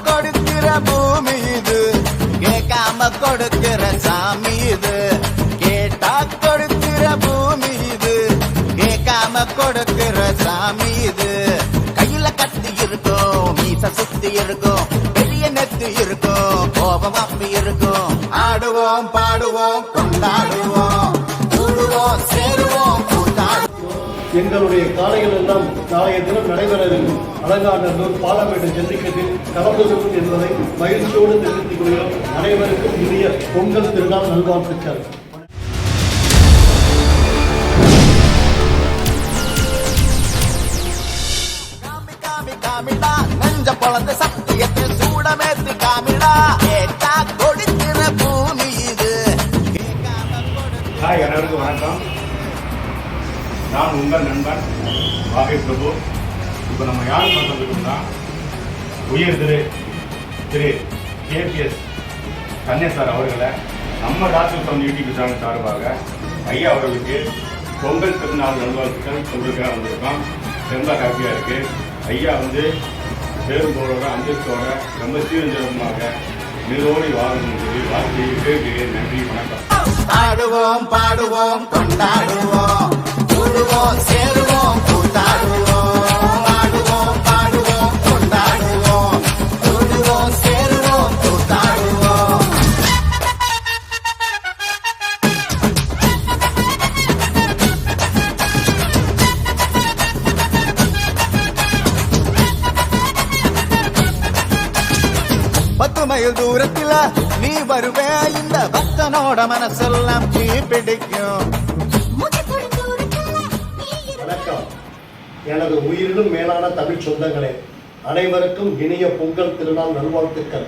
கொடுக்கிற பூமி இது, கேட்காம கொடுக்கிற சாமி இது. கேட்டா கொடுக்கிற பூமி இது, கேட்காம கொடுக்கிற சாமி இது. கையில கத்தி இருக்கும், மீச சுத்தி இருக்கும், பெரிய நெத்து இருக்கும், கோபம் அப்படி இருக்கும். ஆடுவோம் பாடுவோம் கொண்டாடுவோம், கூடுவோம் சேருவோம் கூத்தாடுவோம். எங்களுடைய காலைகள் எல்லாம் நாளைய தினம் நடைபெறவிருக்கும் அலங்காநல்லூர் பாலமேடு ஜல்லிக்கட்டில் கலந்து கொள்ளும் என்பதை மகிழ்ச்சியோடு தெரிவித்துக் கொள்கிறோம். அனைவருக்கும் இனிய பொங்கல் திருநாள் நல்வாழ்த்துக்கள். நெஞ்ச பொழந்த சத்தியத்தை சூடமேத்து காமிடா, கேட்டா கொடுக்கிற பூமி இது. அனைவருக்கும் வணக்கம். நான் உங்கள் நண்பன் வாகை பிரபு. இப்போ நம்ம யார் பார்த்துருக்கோம்னா உயர் திரு KPS கண்ணே சார் அவர்களை நம்ம டாக்டர் சவுண்ட் யூடியூப் சேனல் சார்பாக ஐயா அவர்களுக்கு பொங்கல் திருநாள் நல்வாழ்த்துக்கள் சொல்றதுக்காக வந்திருக்கோம். ரொம்ப ஹாப்பியாக இருக்குது. ஐயா பேரும்போட அந்தஸ்தோட ரொம்ப சீரஞ்சமாக நிலோடி வாழணும்னு சொல்லி வாழ்க்கையை கேட்கிறேன். நன்றி, வணக்கம். ஆடுவோம் பாடுவோம் கொண்டாடுவோம், கூடுவோம் சேருவோம் கூத்தாடுவோம். ஆடுவோம் பாடுவோம் கொண்டாடுவோம், கூடுவோம் சேருவோம் கூத்தாடுவோம். பத்து மைல் தூரத்தில் நீ வருவே, இந்த பக்தனோட மனசெல்லாம் தீ பிடிக்கும். வணக்கம். எனது உயிரிலும் மேலான தமிழ் சொந்தங்களே, அனைவருக்கும் இனிய பொங்கல் திருநாள் நல்வாழ்த்துக்கள்.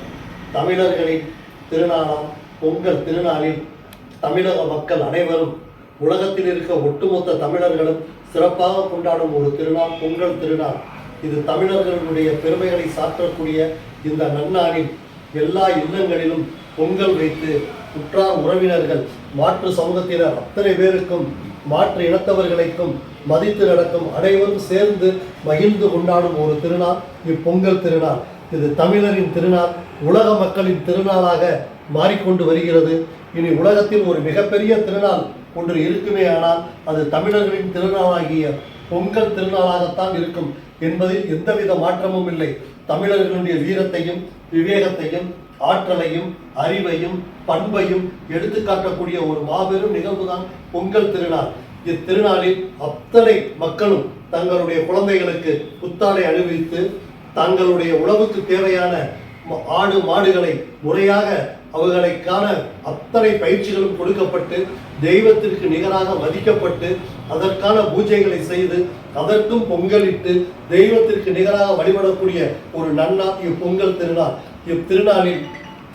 தமிழர்களின் திருநாளாம் பொங்கல் திருநாளில் தமிழக மக்கள் அனைவரும், உலகத்தில் இருக்க ஒட்டுமொத்த தமிழர்களும் சிறப்பாக கொண்டாடும் ஒரு திருநாள் பொங்கல் திருநாள். இது தமிழர்களுடைய பெருமைகளை சாற்றக்கூடிய இந்த நன்னாளில் எல்லா இல்லங்களிலும் பொங்கல் வைத்து உற்றார் உறவினர்கள், மாற்று சமூகத்தினர் அத்தனை பேருக்கும், மாற்று இனத்தவர்களுக்கும் மதித்து நடக்கும் அனைவரும் சேர்ந்து மகிழ்ந்து கொண்டாடும் ஒரு திருநாள் இப்பொங்கல் திருநாள். இது தமிழரின் திருநாள், உலக மக்களின் திருநாளாக மாறிக்கொண்டு வருகிறது. இனி உலகத்தில் ஒரு மிகப்பெரிய திருநாள் ஒன்று இருக்குமே ஆனால் அது தமிழர்களின் திருநாளாகிய பொங்கல் திருநாளாகத்தான் இருக்கும் என்பதில் எந்தவித மாற்றமும் இல்லை. தமிழர்களுடைய வீரத்தையும் விவேகத்தையும் ஆற்றலையும் அறிவையும் பண்பையும் எடுத்துக்காட்டக்கூடிய ஒரு மாபெரும் நிகழ்வுதான் பொங்கல் திருநாள். இத்திருநாளில் அத்தனை மக்களும் தங்களுடைய குழந்தைகளுக்கு புத்தாடை அணிவித்து, தங்களுடைய உணவுக்கு தேவையான ஆடு மாடுகளை முறையாக அவர்களுக்கான அத்தனை பயிற்சிகளும் கொடுக்கப்பட்டு, தெய்வத்திற்கு நிகராக மதிக்கப்பட்டு, அதற்கான பூஜைகளை செய்து, அதற்கும் பொங்கலிட்டு தெய்வத்திற்கு நிகராக வழிபடக்கூடிய ஒரு நன்னாள் இப்பொங்கல் திருநாள். இத்திருநாளில்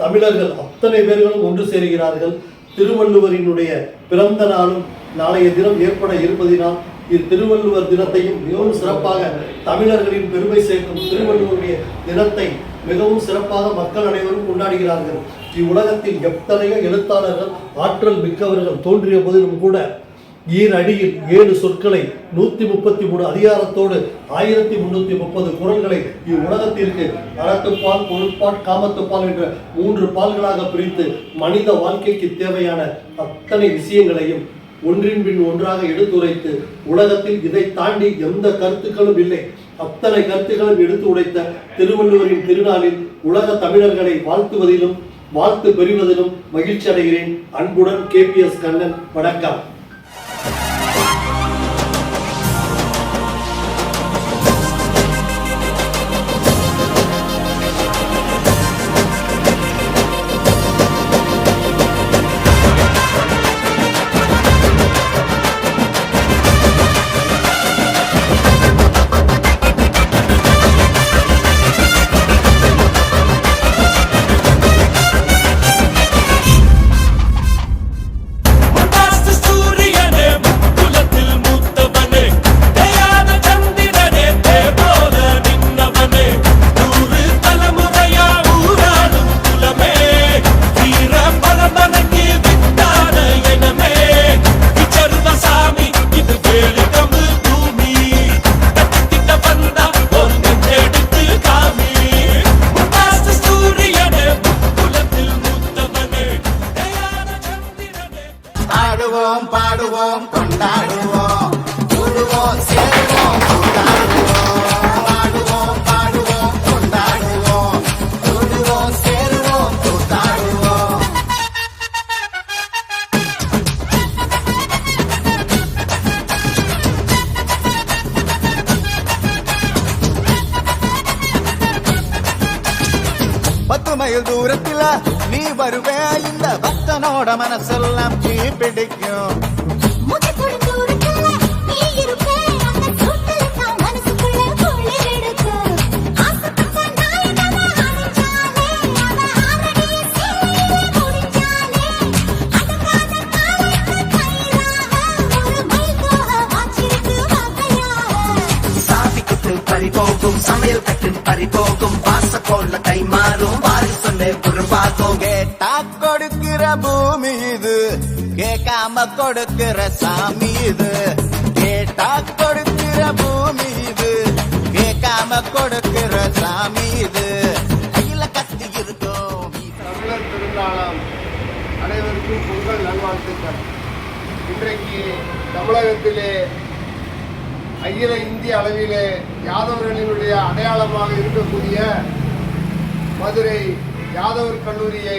தமிழர்கள் அத்தனை பேர்களும் ஒன்று சேருகிறார்கள். திருவள்ளுவரினுடைய பிறந்த நாளும் நாளைய தினம் ஏற்பட இருப்பதினால் இத்திருவள்ளுவர் தினத்தையும் மிகவும் சிறப்பாக, தமிழர்களின் பெருமை சேர்க்கும் திருவள்ளுவருடைய தினத்தை மிகவும் சிறப்பாக மக்கள் அனைவரும் கொண்டாடுகிறார்கள். இவ்வுலகத்தில் எத்தனையோ எழுத்தாளர்கள், ஆற்றல் மிக்கவர்கள் தோன்றிய போதிலும் கூட ஈரடியில் 7 சொற்களை 133 அதிகாரத்தோடு 1330 குறள்களை இவ்வுலகத்திற்கு அறத்துப்பால், பொருட்பால், காமத்துப்பால் என்ற 3 பால்களாக பிரித்து மனித வாழ்க்கைக்கு தேவையான அத்தனை விஷயங்களையும் ஒன்றின் பின் ஒன்றாக எடுத்துரைத்து, உலகத்தில் இதை தாண்டி எந்த கருத்துக்களும் இல்லை, அத்தனை கருத்துக்களும் எடுத்து உடைத்த திருவள்ளுவரின் திருநாளில் உலக தமிழர்களை வாழ்த்துவதிலும் வாழ்த்து பெறுவதிலும் மகிழ்ச்சி அடைகிறேன். அன்புடன் KPS கண்ணன். வணக்கம். Studio. பாடுவோம் பாடுவோம் கொண்டாடுவோம் கூடுவோம் சேருவோம் கொண்டாடுவோம் பாடுவோம் பாடுவோம் கொண்டாடுவோம் கூடுவோம் சேருவோம் கொண்டாடுவோம். பத்து மைல் தூரத்தில நீ வருவே இந்த பக்தனோட மனசெல்லாம் தீ பிடிக்கும். பறிபோகும் சமையல் கட்டு பறிபோகும் வாச போல கை மாறும் வாரி சொல்ல பொறுப்பாகும். கேட்டா கொடுக்கிற பூமி இது கேட்காம கொடுக்கிற சாமி இது. கேட்டா கொடுக்கிற பூமி இது கேட்காம கொடுக்கிற சாமி இது. கையில கத்தி இருக்கும். தமிழர் திருநாளாம் அனைவருக்கும் பொங்கல் நல்வாழ்த்துக்கள். இன்றைக்கு தமிழகத்திலே அகில இந்திய அளவிலே யாதவர்களினுடைய அடையாளமாக இருக்கக்கூடிய மதுரை யாதவர் கல்லூரியை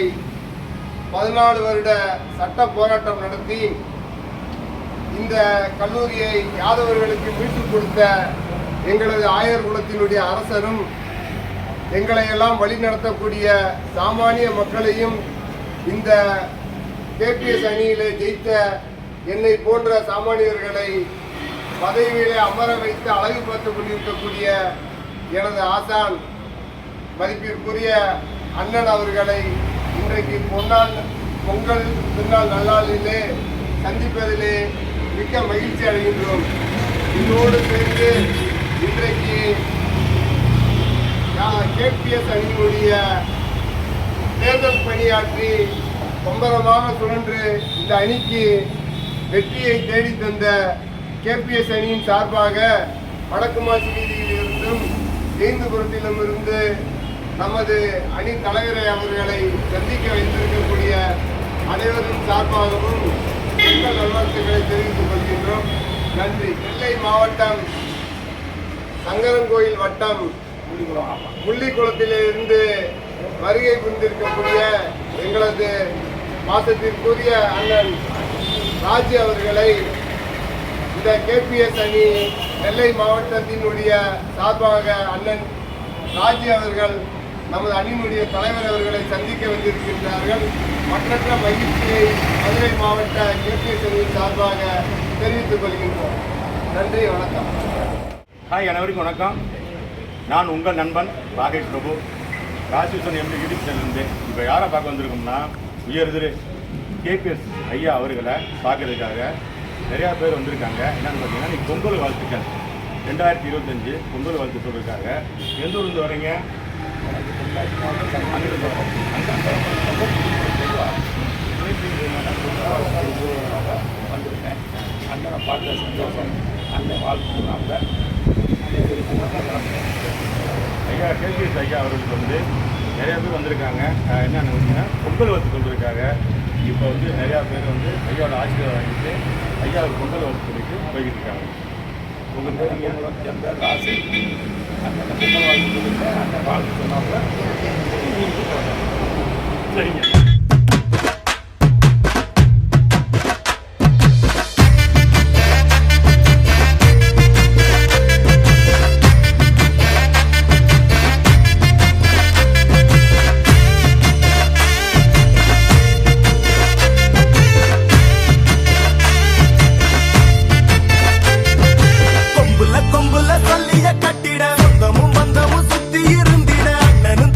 14 வருட சட்ட போராட்டம் நடத்தி இந்த கல்லூரியை யாதவர்களுக்கு மீட்டுக் கொடுத்த எங்களது ஆயர் குலத்தினுடைய அரசரும் எங்களை எல்லாம் வழிநடத்தக்கூடிய சாமானிய மக்களையும் இந்த கேபிஎஸ் அணியிலே ஜெயித்த என்னை போன்ற சாமானியர்களை பதவியிலே அமர வைத்து அழகு பார்த்துக் கொண்டிருக்கக்கூடிய எனது ஆசான் மதிப்பிற்குரிய அண்ணன் அவர்களை இன்றைக்கு பொங்கல் திருநாள் நல்லாளிலே சந்திப்பதிலே மிக்க மகிழ்ச்சி அடைகின்றோம். இதோடு சேர்ந்து இன்றைக்கு கேபிஎஸ் அணியினுடைய தேர்தல் பணியாற்றி பம்பரமாக சுழன்று இந்த அணிக்கு வெற்றியை தேடி தந்த கேபிஎஸ் அணியின் சார்பாக வடக்குமாசி வீதியிலிருந்தும் ஜெயந்தபுரத்திலும் இருந்து நமது அணி தலைவரை அவர்களை சந்திக்க வைத்திருக்கக்கூடிய அனைவரும் சார்பாகவும் பொங்கல் நல்வாழ்த்துக்களை தெரிவித்துக் கொள்கின்றோம். நன்றி. நெல்லை மாவட்டம் சங்கரன்கோயில் வட்டம் முள்ளிக்குளத்திலிருந்து வருகை புரிந்திருக்கக்கூடிய எங்களது பாசத்திற்குரிய அண்ணன் ராஜு அவர்களை இந்த கேபிஎஸ் அணி நெல்லை மாவட்டத்தினுடைய சார்பாக அண்ணன் ராஜு அவர்கள் நமது அணியினுடைய தலைவர் அவர்களை சந்திக்க வந்திருக்கின்றார்கள். மற்றற்ற மகிழ்ச்சியை மதுரை மாவட்ட கேபிஎஸ் அணியின் சார்பாக தெரிவித்துக் கொள்கின்றோம். நன்றி, வணக்கம். ஹாய், அனைவருக்கும் வணக்கம். நான் உங்கள் நண்பன் ராகேஷ் பிரபு, ராஜ்யூசன் எம்பி யூடியூப் சேனல்லேருந்து. இப்போ யாரை பார்க்க வந்திருக்கோம்னா, உயர்திரு கேபிஎஸ் ஐயா அவர்களை பார்க்கறதுக்காக நிறையா பேர் வந்திருக்காங்க. என்னென்னு பார்த்தீங்கன்னா, நீ பொங்கல் வாழ்த்துக்கள் 2025 பொங்கல் வாழ்த்து சொல்லியிருக்காங்க. எந்த ஊர்லேருந்து வரீங்க? வந்திருக்கேன். அண்ணனை பார்த்த சந்தோஷம், அண்ணன் வாழ்த்துனாங்க. ஐயா கேபிஎஸ் ஐயா அவர்களுக்கு வந்து நிறையா பேர் வந்திருக்காங்க. என்னென்னு பார்த்தீங்கன்னா, பொங்கல் வாழ்த்து சொல்லியிருக்காங்க. இப்போ வந்து நிறையா பேர் வந்து ஐயாவோட ஆசீர்வாதம் வாங்கிட்டு ஐயாவுக்கு பொங்கல் வாழ்த்து சொல்லிட்டு போய்கிட்டு இருக்காங்க. உங்கள் பேர் எந்த ராசி அண்ணனை பொங்கல் வாழ்த்து சொல்லியிருக்கேன். அண்ணன் வாழ்த்து சொன்னாங்க. சரிங்க. கொம்புல சொல்லிய கட்டிட சொந்தமும் பந்தமும் சுத்தி இருந்திட அண்ணனும்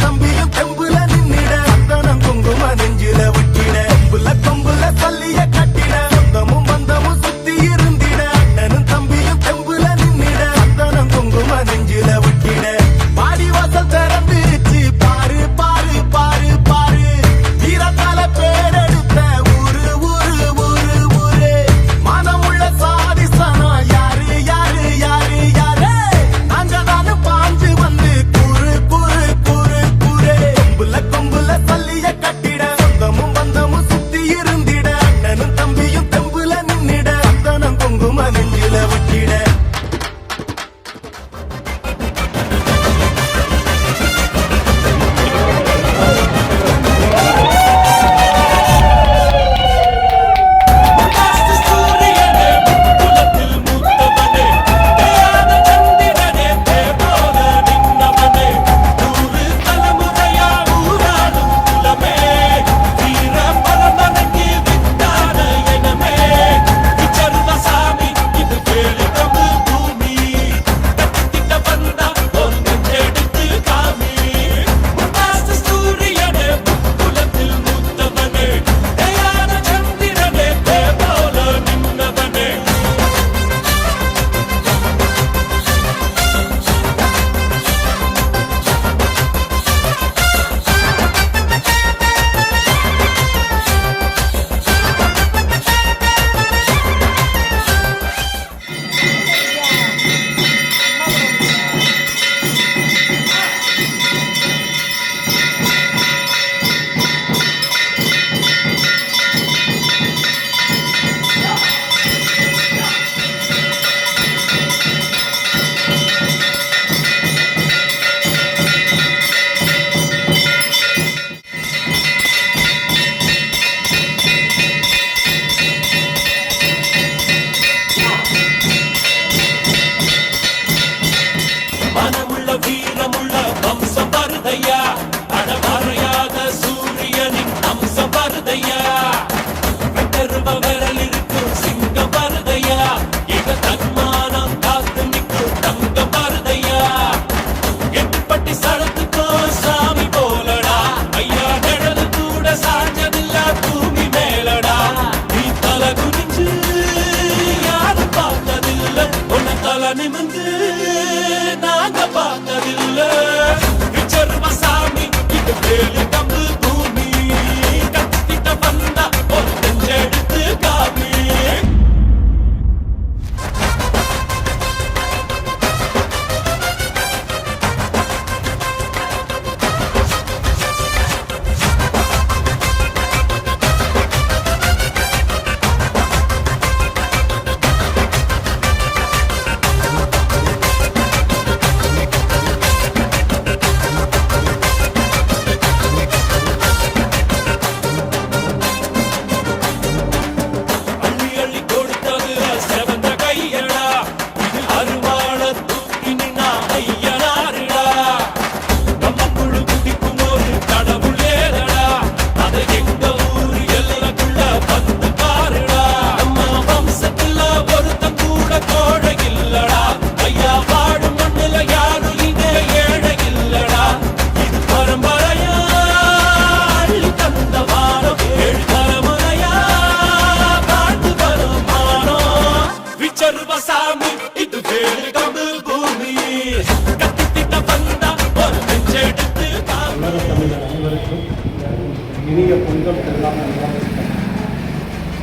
அனைவருக்கும் இனிய பொங்கல் திருநாள் நல்வாழ்த்துக்கள்.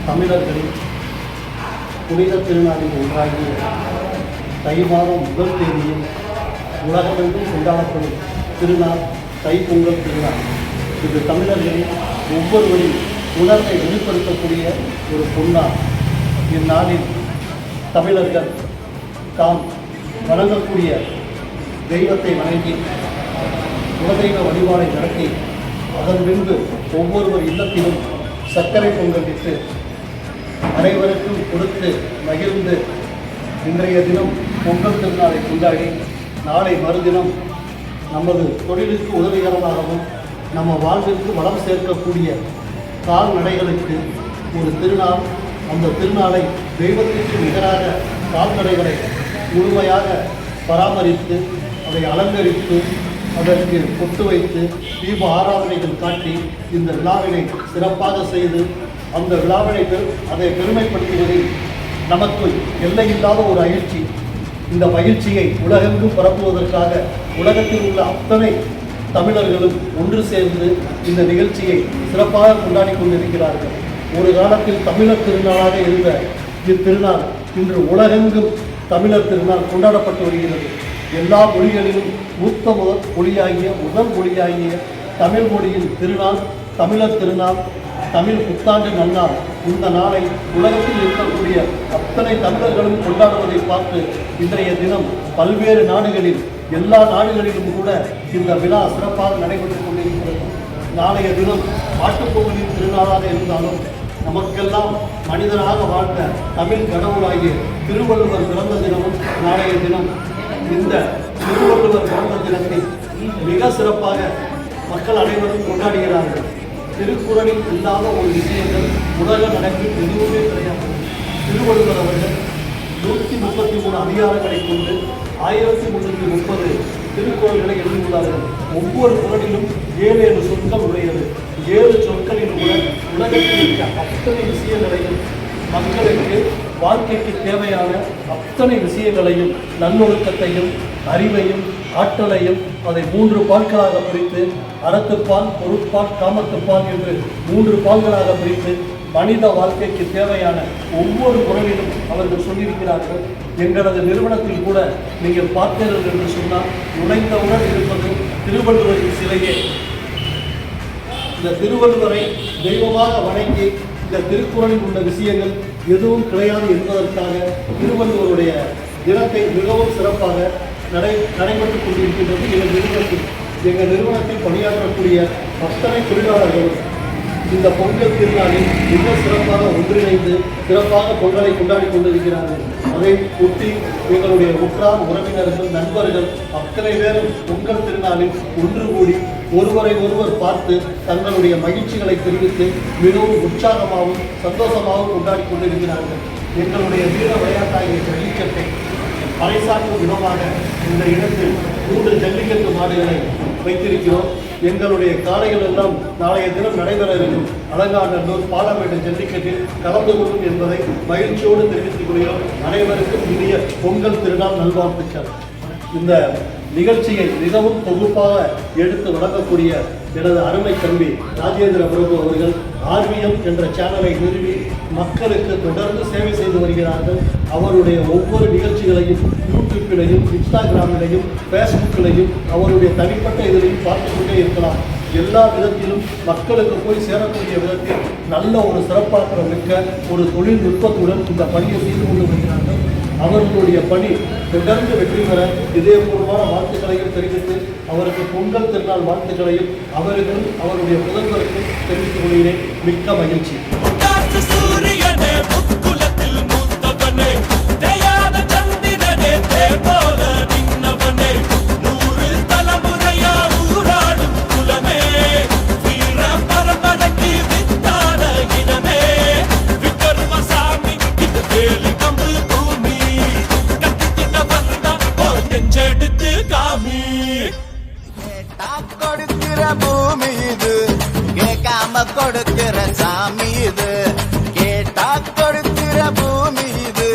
தமிழர்களின் புனித திருநாளில் ஒன்றாகிய தை மாதம் முதல் தேதியில் உலகமெங்கும் கொண்டாடப்படும் திருநாள் தைப்பொங்கல் திருநாள். இது தமிழர்களின் ஒவ்வொருவரின் உணர்வை வெளிப்படுத்தக்கூடிய ஒரு பொன்னாள். இந்நாளில் தமிழர்கள் தாம் வணங்கக்கூடிய தெய்வத்தை வணங்கி குலதெய்வ வழிபாடை நடத்தி அதன் பின்பு ஒவ்வொருவர் இல்லத்திலும் சர்க்கரை பொங்கல் இட்டு அனைவருக்கும் கொடுத்து மகிழ்ந்து இன்றைய தினம் பொங்கல் திருநாளை கொண்டாடி நாளை மறுதினம் நமது தொழிலுக்கு உதவிகரமாகவும் நம்ம வாழ்விற்கு வளம் சேர்க்கக்கூடிய கால்நடைகளுக்கு ஒரு திருநாள். அந்த திருநாளை தெய்வத்திற்கு நிகராக கால்நடைகளை முழுமையாக பராமரித்து அதை அலங்கரித்து அதற்கு பொட்டு வைத்து தீப ஆராதனைகள் காட்டி இந்த விழாவினை சிறப்பாக செய்து அந்த விழாவினை அதை பெருமைப்படுத்துவதில் நமக்கு எல்லையில்லாத ஒரு மகிழ்ச்சி. இந்த மகிழ்ச்சியை உலகெங்கும் பரப்புவதற்காக உலகத்தில் உள்ள அத்தனை தமிழர்களும் ஒன்று சேர்ந்து இந்த நிகழ்ச்சியை சிறப்பாக கொண்டாடி கொண்டிருக்கிறார்கள். ஒரு காலத்தில் தமிழர் திருநாளாக இருந்த இத்திருநாள் இன்று உலகெங்கும் தமிழர் திருநாள் கொண்டாடப்பட்டு வருகிறது. எல்லா மொழிகளிலும் மூத்த முதல் மொழியாகிய தமிழ் மொழியின் திருநாள் தமிழர் திருநாள், தமிழ் புத்தாண்டு நன்னாள். இந்த நாளை உலகத்தில் இருக்கக்கூடிய அத்தனை தமிழர்களும் கொண்டாடுவதை பார்த்து இன்றைய தினம் பல்வேறு நாடுகளில் எல்லா நாடுகளிலும் கூட இந்த விழா சிறப்பாக நடைபெற்றுக் கொண்டிருக்கிறது. நாளைய தினம் மாட்டுப்பொங்கலின் திருநாளாக இருந்தாலும் நமக்கெல்லாம் மனிதனாக வாழ்ந்த தமிழ் கடவுளாகிய திருவள்ளுவர் பிறந்த தினமும் நாளைய தினம். இந்த திருவள்ளுவர் பிறந்த தினத்தை மிக சிறப்பாக மக்கள் அனைவரும் கொண்டாடுகிறார்கள். திருக்குறளில் இல்லாத ஒரு விஷயங்கள் உலக நடப்பில் எதுவுமே கிடையாது. திருவள்ளுவர் அவர்கள் 133 அதிகாரங்களை கொண்டு 1330 திருக்குறள்களை எழுதியுள்ளார்கள். ஒவ்வொரு குறளிலும் 7 சொற்கள் உடையது. 7 சொற்களில் கூட உலகத்தில் இருக்க அத்தனை விஷயங்களையும் மக்களுக்கு வாழ்க்கைக்கு தேவையான அத்தனை விஷயங்களையும் நல்லொழுக்கத்தையும் அறிவையும் ஆற்றலையும் அதை 3 பால்களாக பிரித்து அறத்துப்பால், பொருட்பால், காமத்துப்பால் என்று 3 பால்களாக பிரித்து மனித வாழ்க்கைக்கு தேவையான ஒவ்வொரு குறளிலும் அவர்கள் சொல்லியிருக்கிறார்கள். எங்களது நிறுவனத்தில் கூட நீங்கள் பார்த்தீர்கள் என்று சொன்னால் நுழைந்தவுடன் இருப்பது திருவள்ளுவரின் சிலையே. இந்த திருவள்ளுவரை தெய்வமாக வணங்கி இந்த திருக்குறளில் உள்ள விஷயங்கள் எதுவும் கிடையாது என்பதற்காக திருவள்ளுவருடைய தினத்தை மிகவும் சிறப்பாக நடைபெற்றுக் கொண்டிருக்கின்றது. எங்கள் நிறுவனத்தில் பணியாற்றக்கூடிய அத்தனை தொழிலாளர்களும் இந்த பொங்கல் திருநாளில் மிக சிறப்பாக ஒன்றிணைந்து சிறப்பாக பொங்கலை கொண்டாடி கொண்டிருக்கிறார்கள். அதை ஒட்டி எங்களுடைய உற்றார் உறவினர்கள் நண்பர்கள் அத்தனை பேரும் பொங்கல் திருநாளில் ஒன்று கூடி ஒருவரை ஒருவர் பார்த்து தங்களுடைய மகிழ்ச்சிகளை தெரிவித்து மிகவும் உற்சாகமாகவும் சந்தோஷமாகவும் கொண்டாடி கொண்டிருக்கிறார்கள். எங்களுடைய வீர விளையாட்டாகிய ஜல்லிக்கட்டை பறைசாற்றும் விதமாக இந்த இடத்தில் 3 ஜல்லிக்கட்டு மாடுகளை வைத்திருக்கிறோம். எங்களுடைய காளைகள் எல்லாம் நாளைய தினம் நடைபெற இருக்கும் அலங்காநல்லூர் பாலமேடு ஜல்லிக்கட்டில் கலந்து கொள்ளும் என்பதை மகிழ்ச்சியோடு தெரிவித்துக் கொள்கிறோம். அனைவருக்கும் இனிய பொங்கல் திருநாள் நல்வாழ்த்துக்கள். இந்த நிகழ்ச்சியை மிகவும் தொகுப்பாக எடுத்து வழங்கக்கூடிய எனது அருமை தம்பி ராஜேந்திர பிரபு அவர்கள் RVM என்ற சேனலை நிறுவி மக்களுக்கு தொடர்ந்து சேவை செய்து வருகிறார்கள். அவருடைய ஒவ்வொரு நிகழ்ச்சிகளையும் யூடியூப்பிலையும், இன்ஸ்டாகிராமிலையும், ஃபேஸ்புக்கிலையும் அவருடைய தனிப்பட்ட இதிலையும் பார்த்து கொண்டே இருக்கலாம். எல்லா விதத்திலும் மக்களுக்கு போய் சேரக்கூடிய விதத்தில் நல்ல ஒரு சிறப்பாக மிக்க ஒரு தொழில்நுட்பத்துடன் இந்த பணியை செய்து கொண்டு வருகிறார்கள். அவர்களுடைய பணி தொடர்ந்து வெற்றி பெற இதயபூர்வமான வாழ்த்துக்களையும் தெரிவித்து அவருக்கு பொங்கல் திருநாள் வாழ்த்துக்களையும் அவர்களும் அவருடைய முதல்வருக்கும் தெரிவித்துக் கொள்கிறேன். மிக்க மகிழ்ச்சி. கொடுக்கிற பூமி இது, கேட்காம கொடுக்கிற சாமி இது. கேட்டா கொடுக்கிற பூமி இது,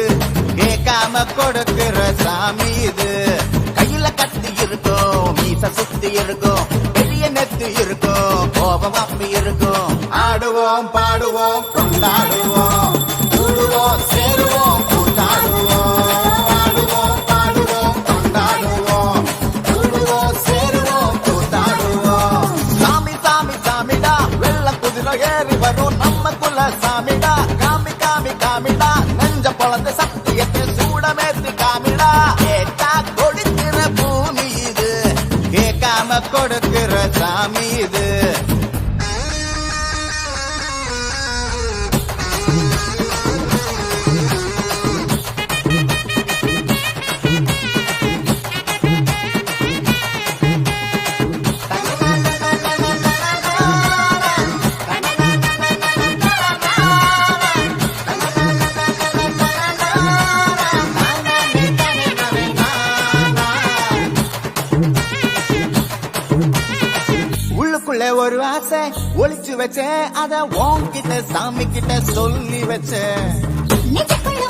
கேட்காம கொடுக்கிற சாமி இது. கையில கத்தி இருக்கும், மீச சுத்தி இருக்கும், பெரிய நெத்து இருக்கும். ஆடுவோம் பாடுவோம் கொண்டாடுவோம் கூடுவோம் சேருவோம் கூத்தாடுவோம் ஆடுவோம் பாடுவோம் கொண்டாடுவோம் கூடுவோம் சேருவோம் கூத்தாடுவோம் சாமி சாமி சாமிடா வெள்ள குதிரை ஏறி வரும் நம்ம குல சாமிடா காமி காமி காமிடா நெஞ்ச பொழந்த சத்தியத்தை சூடமேத்தி காமிடா கேட்டா கொடுக்கிற பூமி இது கேட்காம கொடுக்கிற சாமி இது உள்ளுக்குள்ள ஒரு ஆசை ஒளிச்சு வச்சேன் அத உன்கிட்ட சாமி கிட்ட சொல்லி வச்சேன் நெஞ்சுக்குள்ள